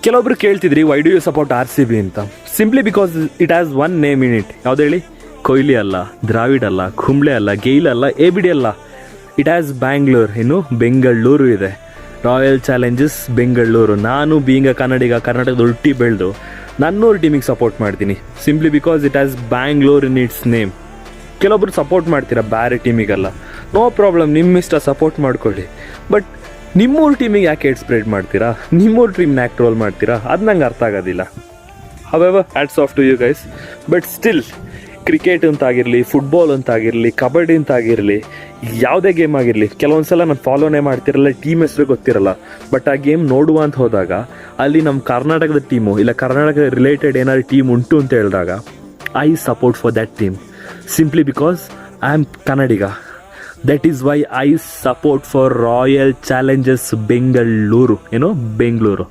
ಕೆಲವೊಬ್ರು ಕೇಳ್ತಿದ್ರಿ why do you support RCB ಅಂತ. Simply because it has one name in it. ಯಾವ್ದು ಹೇಳಿ? ಕೊಹ್ಲಿ ಅಲ್ಲ, ದ್ರಾವಿಡ್ ಅಲ್ಲ, ಕುಂಬ್ಳೆ ಅಲ್ಲ, ಗೇಲ್ ಅಲ್ಲ, ABD ಅಲ್ಲ. ಇಟ್ ಹ್ಯಾಸ್ ಬ್ಯಾಂಗ್ಳೂರ್, ಬೆಂಗಳೂರು ಇದೆ. Royal Challengers Bengaluru. ನಾನು ಬೀಂಗ ಕನ್ನಡಿಗ, ಕರ್ನಾಟಕದ ಹುಟ್ಟಿ ಬೆಳೆದು ನನ್ನೂರು ಟೀಮಿಗೆ ಸಪೋರ್ಟ್ ಮಾಡ್ತೀನಿ. Simply because it has Bangalore in its name. ಕೆಲವೊಬ್ರು ಸಪೋರ್ಟ್ ಮಾಡ್ತೀರಾ ಬೇರೆ ಟೀಮಿಗೆಲ್ಲ, ನೋ ಪ್ರಾಬ್ಲಮ್, ನಿಮ್ಮ ಇಷ್ಟ, ಸಪೋರ್ಟ್ ಮಾಡ್ಕೊಳ್ಳಿ. ಬಟ್ ನಿಮ್ಮೂರು ಟೀಮಿಗೆ ಯಾಕೆ ಹೇಟ್ ಸ್ಪ್ರೆಡ್ ಮಾಡ್ತೀರಾ? ನಿಮ್ಮೂರು ಟೀಮ್ನ ಯಾಕೆ ಟ್ರೋಲ್ ಮಾಡ್ತೀರಾ? ಅದು ನಂಗೆ ಅರ್ಥ ಆಗೋದಿಲ್ಲ. However, hats off to you guys. But still cricket ಅಂತಾಗಿರಲಿ, ಫುಟ್ಬಾಲ್ ಅಂತಾಗಿರಲಿ, ಕಬಡ್ಡಿ ಅಂತಾಗಿರಲಿ, ಯಾವುದೇ ಗೇಮ್ ಆಗಿರಲಿ, ಕೆಲವೊಂದು ಸಲ ನಾನು ಫಾಲೋನೇ ಮಾಡ್ತಿರಲ್ಲ, ಟೀಮ್ ಹೆಸರು ಗೊತ್ತಿರಲ್ಲ. ಬಟ್ ಆ ಗೇಮ್ ನೋಡುವ ಅಂತ ಹೋದಾಗ ಅಲ್ಲಿ ನಮ್ಮ ಕರ್ನಾಟಕದ ಟೀಮು ಇಲ್ಲ ಕರ್ನಾಟಕದ ರಿಲೇಟೆಡ್ ಏನಾದ್ರು ಟೀಮ್ ಉಂಟು ಅಂತ ಹೇಳಿದಾಗ I support for that team. Simply because I am Kannadiga. That is why I support for royal Challengers Bengaluru. Bengaluru.